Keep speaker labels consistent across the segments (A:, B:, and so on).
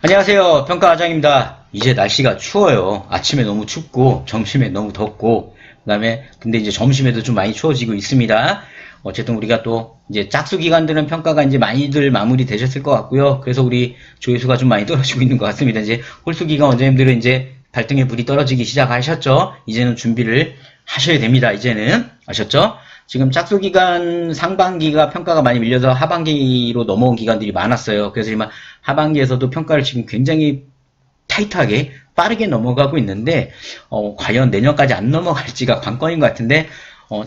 A: 안녕하세요. 평가과장입니다. 이제 날씨가 추워요. 아침에 너무 춥고, 점심에 너무 덥고, 근데 이제 점심에도 좀 많이 추워지고 있습니다. 어쨌든 우리가 또, 이제 짝수 기간들은 평가가 이제 많이들 마무리 되셨을 것 같고요. 그래서 우리 조회수가 좀 많이 떨어지고 있는 것 같습니다. 이제 홀수 기간 원장님들은 이제 발등에 불이 떨어지기 시작하셨죠? 이제는 준비를 하셔야 됩니다. 이제는. 아셨죠? 지금 짝수 기간 상반기가 평가가 많이 밀려서 하반기로 넘어온 기관들이 많았어요. 그래서 지금 하반기에서도 평가를 지금 굉장히 타이트하게 빠르게 넘어가고 있는데 과연 내년까지 안 넘어갈지가 관건인 것 같은데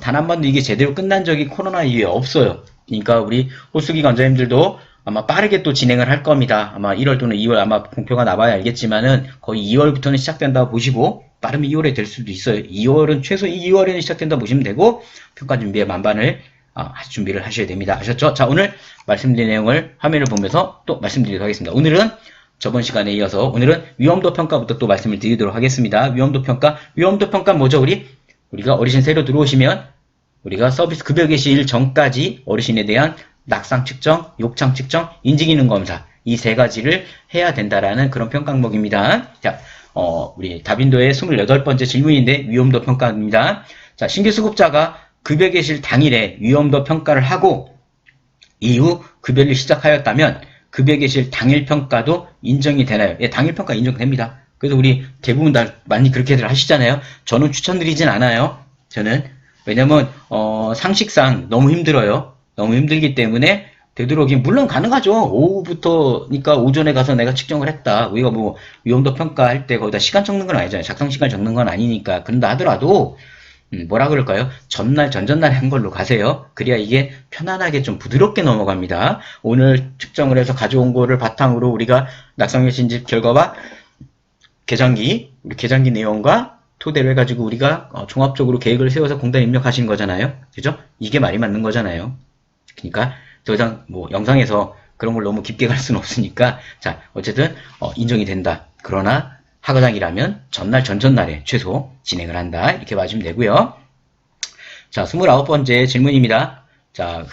A: 단 한 번도 이게 제대로 끝난 적이 코로나 이후에 없어요. 그러니까 우리 홀수기 관장님들도 아마 빠르게 또 진행을 할 겁니다. 아마 1월 또는 2월 아마 공표가 나와야 알겠지만은 거의 2월부터는 시작된다고 보시고 빠르면 2월에 될 수도 있어요. 2월은 최소 2월에는 시작된다 보시면 되고 평가 준비에 만반을 준비를 하셔야 됩니다. 아셨죠? 자, 오늘 말씀드린 내용을 화면을 보면서 또 말씀드리도록 하겠습니다. 오늘은 저번 시간에 이어서 오늘은 위험도 평가부터 또 말씀을 드리도록 하겠습니다. 위험도 평가 뭐죠? 우리가 어르신 새로 들어오시면 우리가 서비스 급여 개시일 전까지 어르신에 대한 낙상 측정, 욕창 측정, 인지기능 검사 이 세 가지를 해야 된다라는 그런 평가 항목입니다. 자, 우리 다빈도의 28번째 질문인데 위험도 평가입니다. 자, 신규 수급자가 급여 개실 당일에 위험도 평가를 하고 이후 급여를 시작하였다면 급여 개실 당일 평가도 인정이 되나요? 예, 당일 평가 인정됩니다. 그래서 우리 대부분 다 많이 그렇게들 하시잖아요. 저는 추천드리진 않아요. 왜냐면 상식상 너무 힘들어요. 너무 힘들기 때문에 되도록이면 물론 가능하죠. 오후부터니까 오전에 가서 내가 측정을 했다. 우리가 뭐 위험도 평가할 때 거기다 시간 적는 건 아니잖아요. 작성 시간 적는 건 아니니까. 그런다 하더라도 뭐라 그럴까요? 전날, 전전날에 한 걸로 가세요. 그래야 이게 편안하게 좀 부드럽게 넘어갑니다. 오늘 측정을 해서 가져온 거를 바탕으로 우리가 낙상의 진집 결과와 계산기 내용과 토대로 해가지고 우리가 종합적으로 계획을 세워서 공단 입력하시는 거잖아요. 그죠? 이게 말이 맞는 거잖아요. 그러니까 더 이상 뭐 영상에서 그런 걸 너무 깊게 갈 수는 없으니까 자, 어쨌든 인정이 된다. 그러나 하과장이라면 전날, 전전날에 최소 진행을 한다. 이렇게 봐주면 되고요. 자, 29번째 질문입니다. 자,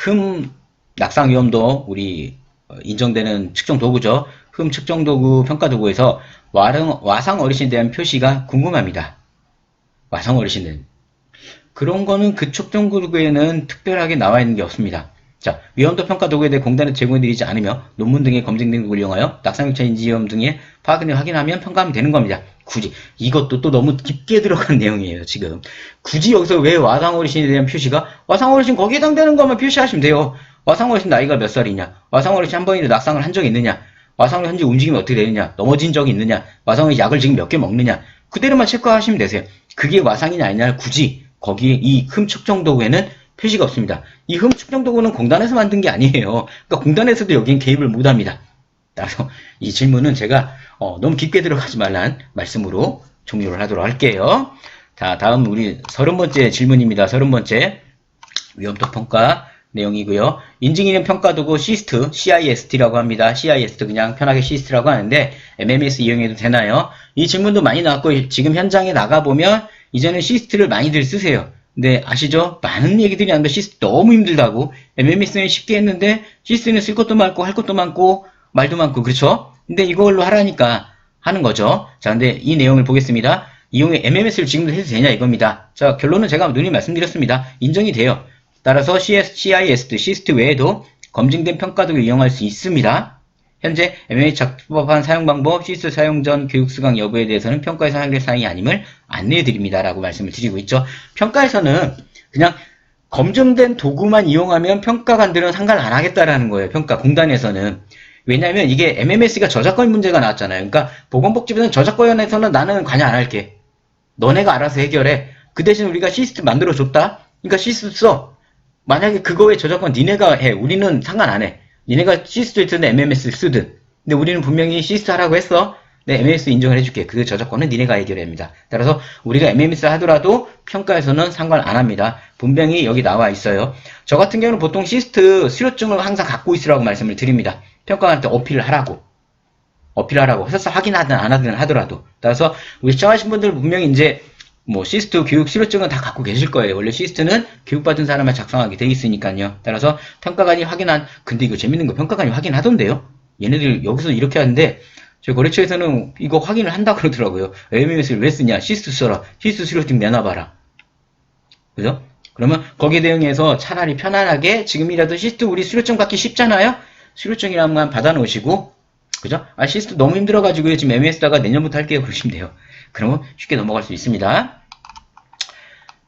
A: 낙상 위험도 우리 인정되는 측정 도구죠. 측정 도구, 평가 도구에서 와상 어르신에 대한 표시가 궁금합니다. 와상 어르신은 그런 거는 그 측정 도구에는 특별하게 나와 있는 게 없습니다. 자, 위험도 평가 도구에 대해 공단에 제공해드리지 않으며 논문 등의 검증 등을 이용하여 낙상육차 인지위험 등의 파악을 확인하면 평가하면 되는 겁니다. 굳이 이것도 또 너무 깊게 들어간 내용이에요. 지금 굳이 여기서 왜 와상 어르신에 대한 표시가 와상 어르신 거기에 해당되는 것만 표시하시면 돼요. 와상 어르신 나이가 몇 살이냐, 와상 어르신 한 번이라도 낙상을 한 적이 있느냐, 와상 현재 움직임이 어떻게 되느냐, 넘어진 적이 있느냐, 와상의 약을 지금 몇 개 먹느냐, 그대로만 체크하시면 되세요. 그게 와상이냐 아니냐 굳이 거기에 이 측정 도구에는 표시가 없습니다. 이 측정 도구는 공단에서 만든 게 아니에요. 그러니까 공단에서도 여기엔 개입을 못합니다. 따라서 이 질문은 제가 너무 깊게 들어가지 말란 말씀으로 종료를 하도록 할게요. 자, 다음 우리 30번째 질문입니다. 30번째 위험도 평가 내용이고요. 인증인은 평가 도구 시스트, CIST라고 합니다. CIST 그냥 편하게 시스트라고 하는데 MMS 이용해도 되나요? 이 질문도 많이 나왔고 지금 현장에 나가보면 이제는 시스트를 많이들 쓰세요. 근데 아시죠? 많은 얘기들이 나는데 시스트 너무 힘들다고. MMS는 쉽게 했는데 시스트는 쓸 것도 많고 할 것도 많고 말도 많고 그렇죠? 근데 이걸로 하라니까 하는 거죠. 자, 근데 이 내용을 보겠습니다. 이용해 MMS를 지금도 해도 되냐 이겁니다. 자, 결론은 제가 누님 말씀드렸습니다. 인정이 돼요. 따라서 CIST, 시스트 외에도 검증된 평가도구를 이용할 수 있습니다. 현재 MMS 적법한 사용 방법, 시스트 사용 전 교육 수강 여부에 대해서는 평가에서 사용될 사항이 아님을 안내해드립니다. 라고 말씀을 드리고 있죠. 평가에서는 그냥 검증된 도구만 이용하면 평가관들은 상관 안 하겠다라는 거예요. 공단에서는. 왜냐하면 이게 MMS가 저작권 문제가 나왔잖아요. 그러니까 보건복지부는 저작권에서는 나는 관여 안 할게. 너네가 알아서 해결해. 그 대신 우리가 시스트 만들어줬다? 그러니까 시스트 써. 만약에 그거에 저작권 니네가 해. 우리는 상관 안 해. 니네가 시스트 쓰든 MMS 쓰든. 근데 우리는 분명히 시스트 하라고 했어. 네, MMS 인정을 해줄게. 그 저작권은 니네가 해결해야 합니다. 따라서 우리가 MMS 하더라도 평가에서는 상관 안 합니다. 분명히 여기 나와 있어요. 저 같은 경우는 보통 시스트 수료증을 항상 갖고 있으라고 말씀을 드립니다. 평가한테 어필을 하라고. 해서 확인하든 안 하든 하더라도. 따라서 우리 시청하신 분들 분명히 이제 뭐 시스트 교육 수료증은 다 갖고 계실 거예요. 원래 시스트는 교육받은 사람만 작성하게 돼 있으니까요. 따라서 평가관이 근데 이거 재밌는 거 평가관이 확인하던데요. 얘네들 여기서 이렇게 하는데 저희 거래처에서는 이거 확인을 한다 그러더라고요. MMS를 왜 쓰냐? 시스트 써라. 시스트 수료증 내놔봐라. 그죠? 그러면 거기에 대응해서 차라리 편안하게 지금이라도 시스트 우리 수료증 받기 쉽잖아요? 수료증이랑만 받아놓으시고, 그죠? 아, 시스트 너무 힘들어가지고 지금 MMS다가 내년부터 할게요. 그러시면 돼요. 그러면 쉽게 넘어갈 수 있습니다.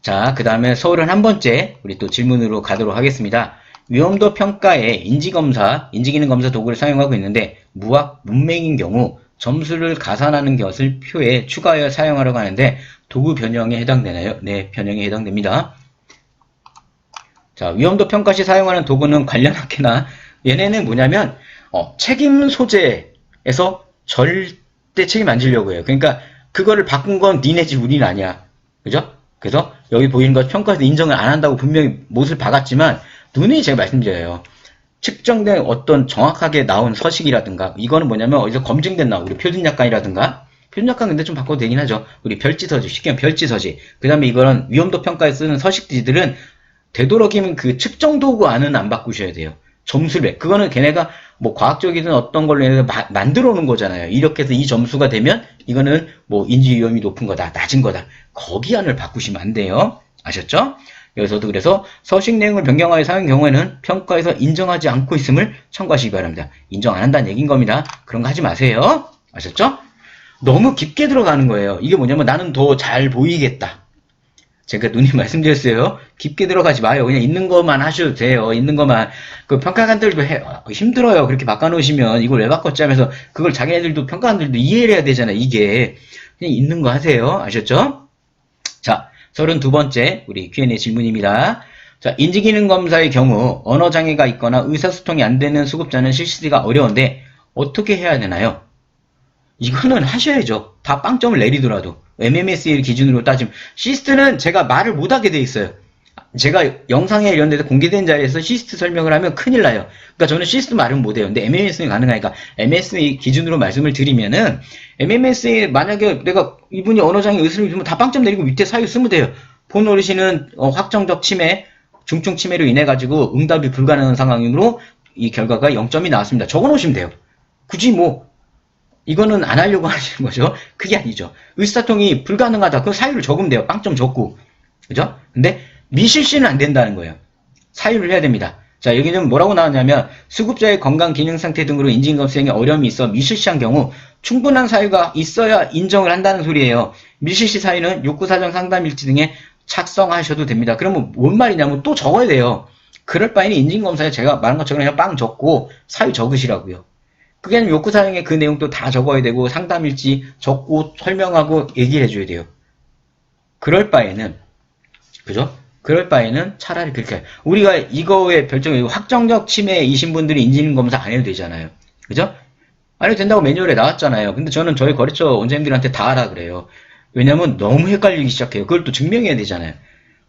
A: 자, 그 다음에 31번째 우리 또 질문으로 가도록 하겠습니다. 위험도 평가에 인지검사, 인지기능 검사 도구를 사용하고 있는데 무학, 문맹인 경우 점수를 가산하는 것을 표에 추가하여 사용하려고 하는데 도구 변형에 해당되나요? 네, 변형에 해당됩니다. 자, 위험도 평가 시 사용하는 도구는 관련 학회나 얘네는 뭐냐면 책임 소재에서 절대 책임 안 지려고 해요. 그러니까 그거를 바꾼 건 니네 집 우린 아니야. 그죠? 그래서 여기 보이는 것 평가에서 인정을 안 한다고 분명히 못을 박았지만 눈이 제가 말씀드려요. 측정된 어떤 정확하게 나온 서식이라든가 이거는 뭐냐면 어디서 검증된 우리 표준약관이라든가 표준약관 근데 좀 바꿔도 되긴 하죠. 우리 별지서지 쉽게 하면 별지서지 그 다음에 이거는 위험도 평가에 쓰는 서식지들은 되도록이면 그 측정 도구 안은 안 바꾸셔야 돼요. 점수를 그거는 걔네가 뭐 과학적이든 어떤 걸로 해서 만들어 놓은 거잖아요. 이렇게 해서 이 점수가 되면 이거는 뭐 인지 위험이 높은 거다 낮은 거다 거기 안을 바꾸시면 안 돼요. 아셨죠? 여기서도 그래서 서식 내용을 변경하여 사용 경우에는 평가에서 인정하지 않고 있음을 첨가하시기 바랍니다. 인정 안 한다는 얘기인 겁니다. 그런 거 하지 마세요. 아셨죠? 너무 깊게 들어가는 거예요. 이게 뭐냐면 나는 더 잘 보이겠다. 제가 누님 말씀드렸어요. 깊게 들어가지 마요. 그냥 있는 것만 하셔도 돼요. 있는 것만. 그 평가관들도 힘들어요. 그렇게 바꿔놓으시면 이걸 왜 바꿨지 하면서 그걸 자기네들도 평가관들도 이해를 해야 되잖아요. 이게. 그냥 있는 거 하세요. 아셨죠? 자, 32번째 우리 Q&A 질문입니다. 자, 인지기능 검사의 경우 언어장애가 있거나 의사소통이 안 되는 수급자는 실시가 어려운데 어떻게 해야 되나요? 이거는 하셔야죠. 다 빵점을 내리더라도. MMSA 기준으로 따지면 시스트는 제가 말을 못하게 돼 있어요. 제가 영상에 이런 데서 공개된 자리에서 시스트 설명을 하면 큰일 나요. 그러니까 저는 시스트 말은 못해요. 근데 MMS는 가능하니까 MMSA 기준으로 말씀을 드리면은 MMSA 만약에 내가 이분이 언어장애 의술을 주면 다 빵점 내리고 밑에 사유 쓰면 돼요. 본 어르신은 확정적 치매, 중증 치매로 인해 가지고 응답이 불가능한 상황이므로 이 결과가 0점이 나왔습니다. 적어 놓으시면 돼요. 굳이 뭐 이거는 안 하려고 하시는 거죠. 그게 아니죠. 의사소통이 불가능하다. 그 사유를 적으면 돼요. 빵점 적고. 그죠? 근데 미실시는 안 된다는 거예요. 사유를 해야 됩니다. 자, 여기는 뭐라고 나왔냐면 수급자의 건강 기능 상태 등으로 인지인검 수행에 어려움이 있어 미실시한 경우 충분한 사유가 있어야 인정을 한다는 소리예요. 미실시 사유는 욕구사정 상담일지 등에 작성하셔도 됩니다. 그러면 뭔 말이냐면 또 적어야 돼요. 그럴 바에는 인지인검사에 제가 말한 것처럼 그냥 빵 적고 사유 적으시라고요. 그게 아니면 욕구사항에 그 내용도 다 적어야 되고 상담일지 적고 설명하고 얘기를 해줘야 돼요. 그럴 바에는 그죠? 그럴 바에는 차라리 그렇게 우리가 이거에 별점이 확정적 치매이신 분들이 인지기능 검사 안 해도 되잖아요. 그죠? 안 해도 된다고 매뉴얼에 나왔잖아요. 근데 저는 저희 거래처 원장님들한테 다 하라 그래요. 왜냐면 너무 헷갈리기 시작해요. 그걸 또 증명해야 되잖아요.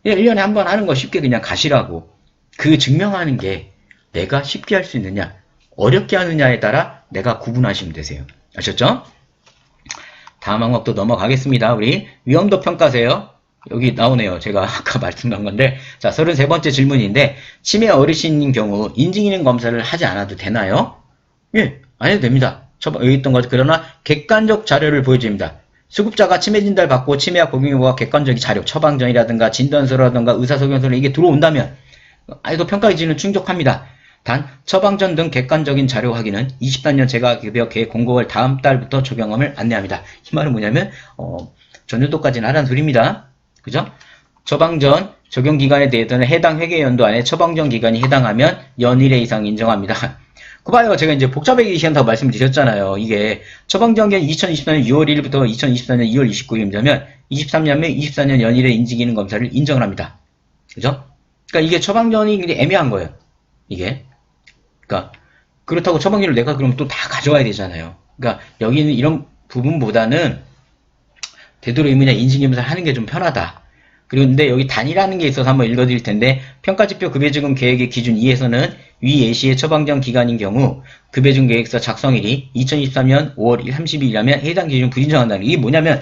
A: 그냥 1년에 한 번 하는 거 쉽게 그냥 가시라고. 그 증명하는 게 내가 쉽게 할 수 있느냐 어렵게 하느냐에 따라 내가 구분하시면 되세요. 아셨죠? 다음 항목도 넘어가겠습니다. 우리 위험도 평가세요. 여기 나오네요. 제가 아까 말씀드린 건데 자 33번째 질문인데 치매 어르신인 경우 인지기능 검사를 하지 않아도 되나요? 예, 안 해도 됩니다. 여기 있던 거죠. 그러나 객관적 자료를 보여줍니다. 수급자가 치매 진단을 받고 치매와 복용효과 객관적인 자료, 처방전이라든가 진단서라든가 의사소견서를 이게 들어온다면 아이도 평가 기준은 충족합니다. 단 처방전 등 객관적인 자료 확인은 24년 재가급여 계획 공고월 다음 달부터 적용함을 안내합니다. 이 말은 뭐냐면 전년도까지는 하라는 소리입니다. 그죠? 처방전 적용기간에 대해서는 해당 회계연도 안에 처방전 기간이 해당하면 연일에 이상 인정합니다. 그 봐요. 제가 이제 복잡하게 시간다고 말씀드렸잖아요. 이게 처방전기간 2024년 6월 1일부터 2024년 2월 29일이면 23년 24년 연일에 인지기능 검사를 인정을 합니다. 그죠? 그러니까 이게 처방전이 애매한 거예요. 이게. 그러니까 그렇다고 처방전을 내가 그럼 또 다 가져와야 되잖아요. 그러니까 여기는 이런 부분보다는 되도록이면 그냥 인지검사를 하는 게 좀 편하다. 그리고 근데 여기 단위라는 게 있어서 한번 읽어드릴 텐데 평가지표 급여지급 계획의 기준 2에서는 위 예시의 처방전 기간인 경우 급여지급 계획서 작성일이 2023년 5월 30일이라면 해당 기준 불인정한다는 게 이게 뭐냐면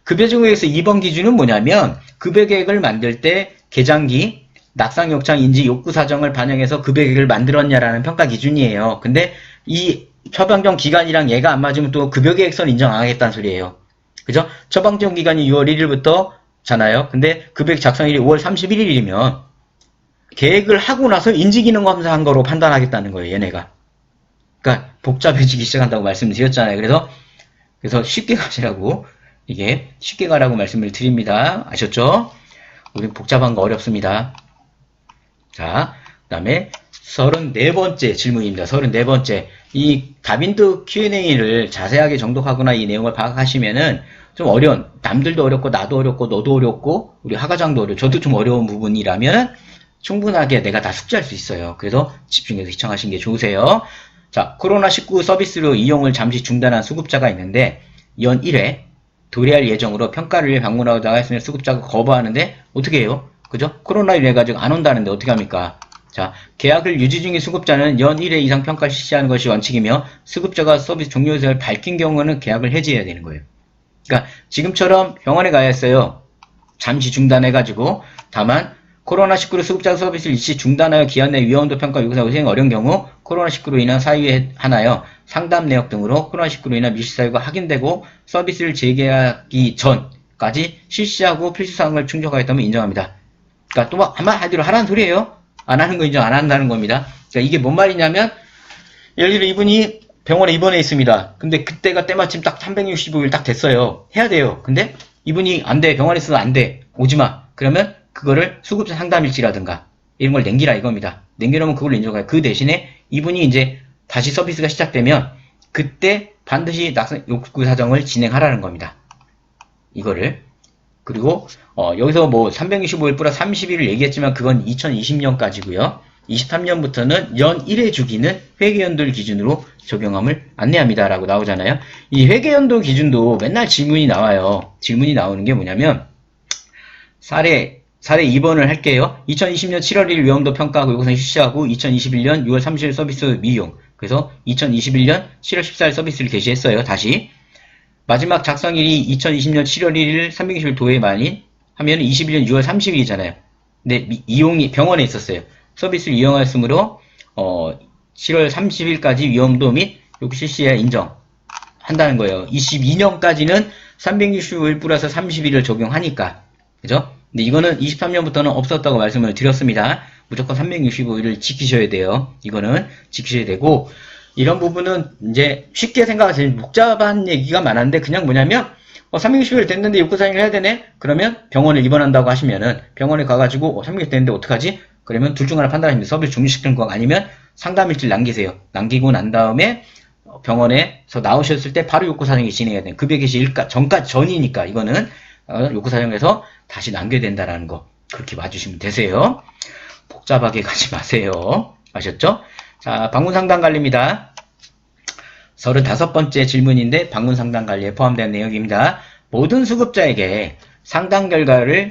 A: 급여지급 계획서 2번 기준은 뭐냐면 급여계획을 만들 때 계장기 낙상욕창 인지 욕구 사정을 반영해서 급여계획을 만들었냐라는 평가 기준이에요. 근데 이 처방전 기간이랑 얘가 안 맞으면 또 급여계획서는 인정 안 하겠다는 소리예요. 그죠? 처방전 기간이 6월 1일부터 잖아요. 근데 급여계획 작성일이 5월 31일이면 계획을 하고 나서 인지기능 검사한 거로 판단하겠다는 거예요, 얘네가. 그러니까 복잡해지기 시작한다고 말씀드렸잖아요. 그래서 쉽게 가시라고, 이게 쉽게 가라고 말씀을 드립니다. 아셨죠? 우리 복잡한 거 어렵습니다. 자, 그 다음에 34번째 질문입니다. 34번째. 이 다빈드 Q&A를 자세하게 정독하거나 이 내용을 파악하시면은 좀 어려운, 남들도 어렵고 나도 어렵고 너도 어렵고 우리 하과장도 어렵고 저도 좀 어려운 부분이라면 충분하게 내가 다 숙지할 수 있어요. 그래서 집중해서 시청하시는 게 좋으세요. 자, 코로나19 서비스로 이용을 잠시 중단한 수급자가 있는데 연 1회 도래할 예정으로 평가를 위해 방문하다가 했으면 수급자가 거부하는데 어떻게 해요? 그죠? 코로나1로 해가지고 안 온다는데 어떻게 합니까? 자, 계약을 유지 중인 수급자는 연 1회 이상 평가를 실시하는 것이 원칙이며 수급자가 서비스 종료 의사를 밝힌 경우는 계약을 해지해야 되는 거예요. 그러니까 지금처럼 병원에 가야 했어요. 잠시 중단해가지고 다만 코로나19로 수급자 서비스를 일시 중단하여 기한 내 위험도 평가 요구사 수행 어려운 경우 코로나19로 인한 사유에 한하여 상담 내역 등으로 코로나19로 인한 밀실 사유가 확인되고 서비스를 재개하기 전까지 실시하고 필수사항을 충족하였다면 인정합니다. 그러니까 또 한마디로 하라는 소리예요. 안 하는 거 인정 안 한다는 겁니다. 그러니까 이게 뭔 말이냐면 예를 들어 이분이 병원에 입원해 있습니다. 근데 그때가 때마침 딱 365일 딱 됐어요. 해야 돼요. 근데 이분이 안 돼. 병원에 있어도 안 돼. 오지 마. 그러면 그거를 수급자 상담일지라든가 이런 걸 남기라 이겁니다. 남겨놓으면 그걸 인정해요. 그 대신에 이분이 이제 다시 서비스가 시작되면 그때 반드시 욕구 사정을 진행하라는 겁니다. 이거를. 그리고 여기서 뭐 365일 플러스 30일을 얘기했지만 그건 2020년까지고요. 23년부터는 연 1회 주기는 회계연도를 기준으로 적용함을 안내합니다. 라고 나오잖아요. 이 회계연도 기준도 맨날 질문이 나와요. 질문이 나오는 게 뭐냐면 사례 2번을 할게요. 2020년 7월 1일 위험도 평가하고 요구사항 실시하고 2021년 6월 30일 서비스 미용. 그래서 2021년 7월 14일 서비스를 개시했어요. 다시. 마지막 작성일이 2020년 7월 1일 320일 도에 만인 하면 21년 6월 30일이잖아요. 근데 이용이 병원에 있었어요. 서비스를 이용하였으므로 7월 30일까지 위험도 및 요구 실시에 인정한다는 거예요. 22년까지는 365일 플러스 30일을 적용하니까. 그죠? 근데 이거는 23년부터는 없었다고 말씀을 드렸습니다. 무조건 365일을 지키셔야 돼요. 이거는 지키셔야 되고 이런 부분은 이제 쉽게 생각하시면 복잡한 얘기가 많았는데 그냥 뭐냐면 360일 됐는데 욕구사항을 해야 되네? 그러면 병원에 입원한다고 하시면은 병원에 가가지고 360일 됐는데 어떡하지? 그러면 둘 중 하나 판단하시면 서비스 종료시키는 거 아니면 상담일지를 남기세요. 남기고 난 다음에 병원에서 나오셨을 때 바로 욕구사항이 진행해야 돼요. 급여 개시 전이니까 이거는 욕구사항에서 다시 남겨야 된다라는 거 그렇게 봐주시면 되세요. 복잡하게 가지 마세요. 아셨죠? 자, 방문상담관리입니다. 35번째 질문인데 방문상담관리에 포함된 내용입니다. 모든 수급자에게 상담 결과를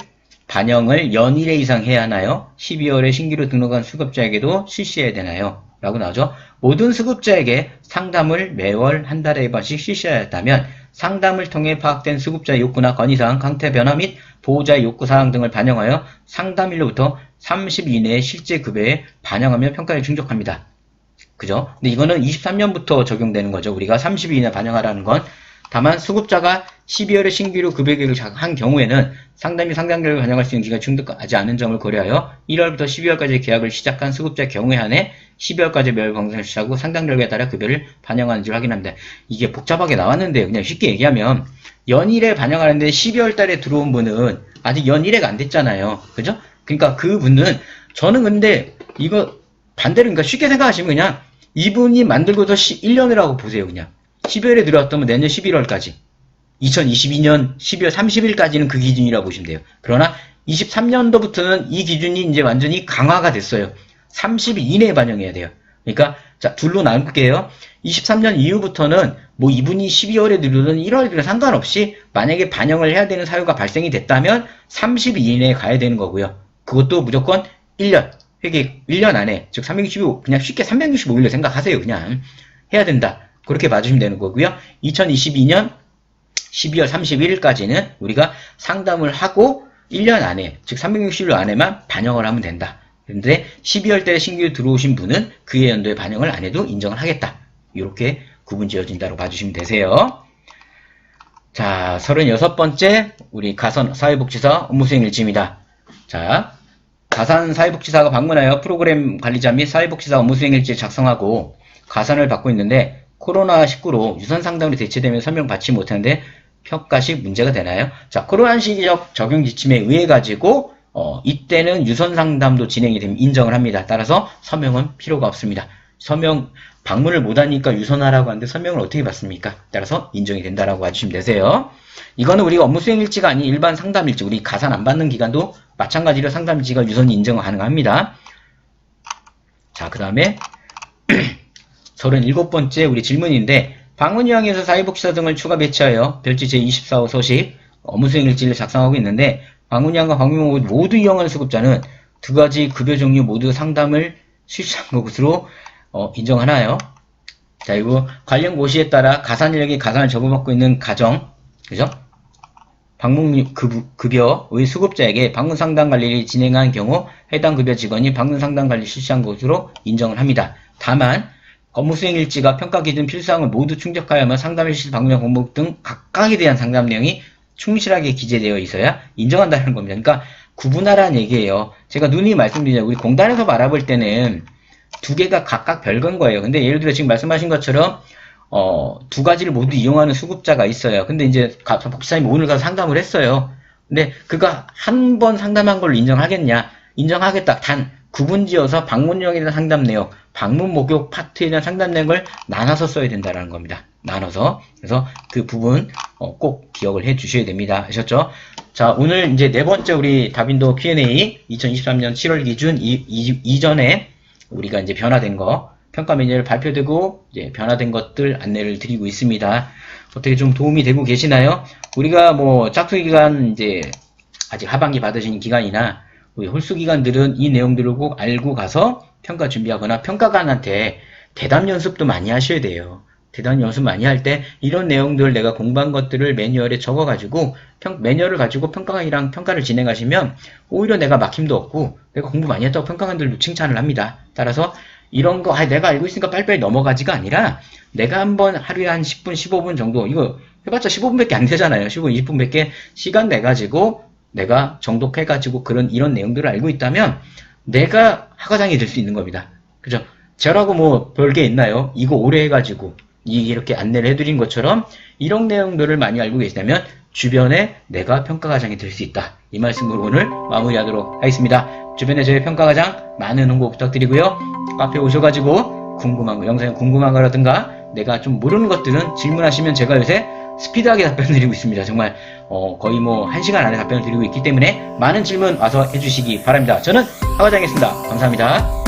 A: 반영을 연 1회 이상 해야 하나요? 12월에 신규로 등록한 수급자에게도 실시해야 되나요? 라고 나오죠. 모든 수급자에게 상담을 매월 한 달에 1번씩 실시해야 한다면 상담을 통해 파악된 수급자의 욕구나 건의사항, 강태 변화 및 보호자의 요구사항 등을 반영하여 상담일로부터 30일 이내에 실제 급여에 반영하며 평가에 충족합니다. 그죠? 근데 이거는 23년부터 적용되는 거죠. 우리가 30일 이내 반영하라는 건. 다만 수급자가 12월에 신규로 급여계획을 한 경우에는 상담이 상담 결과 반영할 수 있는 기간이 충족하지 않은 점을 고려하여 1월부터 12월까지 계약을 시작한 수급자 경우에 한해 12월까지 매월 방송을 시작하고 상담 결과에 따라 급여를 반영하는지를 확인합니다. 이게 복잡하게 나왔는데 그냥 쉽게 얘기하면 연일에 반영하는데 12월 달에 들어온 분은 아직 연일회가 안 됐잖아요. 그죠? 그러니까 그 분은 저는 근데 이거 반대로 그러니까 쉽게 생각하시면 그냥 이분이 만들고서 1년을 하고 보세요. 그냥 12월에 들어왔다면 내년 11월까지 2022년 12월 30일까지는 그 기준이라고 보시면 돼요. 그러나 23년도부터는 이 기준이 이제 완전히 강화가 됐어요. 30일 이내에 반영해야 돼요. 그러니까 자 둘로 나눌게요. 23년 이후부터는 뭐 이분이 12월에 들어오든 1월에 들어오든 상관없이 만약에 반영을 해야 되는 사유가 발생이 됐다면 30일 이내에 가야 되는 거고요. 그것도 무조건 1년 회계 1년 안에 즉 365 그냥 쉽게 365일로 생각하세요. 그냥 해야 된다. 그렇게 봐주시면 되는 거고요. 2022년 12월 31일까지는 우리가 상담을 하고 1년 안에 즉 360일 안에만 반영을 하면 된다. 그런데 12월 달에 신규 들어오신 분은 그해 연도에 반영을 안 해도 인정을 하겠다. 이렇게 구분 지어진다고 봐주시면 되세요. 자, 36번째 우리 가선 사회복지사 업무수행 일지입니다. 자, 가산 사회복지사가 방문하여 프로그램 관리자 및 사회복지사 업무수행 일지를 작성하고 가산을 받고 있는데 코로나19로 유선 상담으로 대체되면 설명받지 못하는데 평가 시 문제가 되나요? 자, 코로나 시기적 적용 지침에 의해 가지고 이때는 유선 상담도 진행이 되면 인정을 합니다. 따라서 서명은 필요가 없습니다. 서명 방문을 못하니까 유선하라고 하는데 서명을 어떻게 받습니까? 따라서 인정이 된다라고 봐주시면 되세요. 이거는 우리가 업무 수행 일지가 아닌 일반 상담 일지, 우리 가산 안 받는 기간도 마찬가지로 상담 일지가 유선 인정 가능합니다. 자, 그 다음에 37번째 우리 질문인데 방문요항에서 사회복지사 등을 추가 배치하여 별지 제24호 소식 업무 수행 일지를 작성하고 있는데 방문요항과 방문요항 모두 이용하는 수급자는 두 가지 급여 종류 모두 상담을 실시한 것으로 인정하나요? 자, 그리고 관련 고시에 따라 가산 인력이 가산을 적용받고 있는 가정, 그죠? 방문 급여의 수급자에게 방문 상담 관리를 진행한 경우 해당 급여 직원이 방문 상담 관리 실시한 것으로 인정을 합니다. 다만 업무 수행 일지가 평가 기준 필수사항을 모두 충족하여야만 상담 실시 방문 공목 등 각각에 대한 상담 내용이 충실하게 기재되어 있어야 인정한다는 겁니다. 그러니까 구분하라는 얘기예요. 제가 누누이 말씀드리죠. 우리 공단에서 바라볼 때는 두 개가 각각 별건 거예요. 근데 예를 들어 지금 말씀하신 것처럼 두 가지를 모두 이용하는 수급자가 있어요. 근데 이제 복지사님이 오늘 가서 상담을 했어요. 근데 그가 한 번 상담한 걸 인정하겠냐? 인정하겠다. 단 구분지어서 방문용에 대한 상담 내용, 방문 목욕 파트에 대한 상담 내용을 나눠서 써야 된다는 겁니다. 나눠서. 그래서 그 부분 꼭 기억을 해 주셔야 됩니다. 아셨죠? 자, 오늘 이제 네 번째 우리 다빈도 Q&A 2023년 7월 기준 이전에 우리가 이제 변화된 거, 평가 매뉴얼 발표되고 이제 변화된 것들 안내를 드리고 있습니다. 어떻게 좀 도움이 되고 계시나요? 우리가 뭐 짝수 기간 이제 아직 하반기 받으신 기간이나 우리 홀수 기간들은 이 내용들을 꼭 알고 가서 평가 준비하거나 평가관한테 대담 연습도 많이 하셔야 돼요. 대담 연습 많이 할 때 이런 내용들 내가 공부한 것들을 매뉴얼에 적어가지고 매뉴얼을 가지고 평가관이랑 평가를 진행하시면 오히려 내가 막힘도 없고 내가 공부 많이 했다고 평가관들도 칭찬을 합니다. 따라서 이런 거 내가 알고 있으니까 빨리빨리 넘어가지가 아니라 내가 한번 하루에 한 10분, 15분 정도 이거 해봤자 15분밖에 안 되잖아요. 15분, 20분밖에 시간 내가지고 내가 정독해가지고 이런 내용들을 알고 있다면 내가 학과장이 될 수 있는 겁니다. 그죠? 저라고 뭐 별게 있나요? 이거 오래 해가지고 이렇게 안내를 해드린 것처럼 이런 내용들을 많이 알고 계시다면 주변에 내가 평가과장이 될 수 있다. 이 말씀으로 오늘 마무리하도록 하겠습니다. 주변에 저희 평가과장 많은 홍보 부탁드리고요. 카페 오셔가지고 궁금한 거, 영상에 궁금한 거라든가 내가 좀 모르는 것들은 질문하시면 제가 요새 스피드하게 답변 드리고 있습니다. 정말 거의 뭐 1시간 안에 답변을 드리고 있기 때문에 많은 질문 와서 해주시기 바랍니다. 저는 학과장이었습니다. 감사합니다.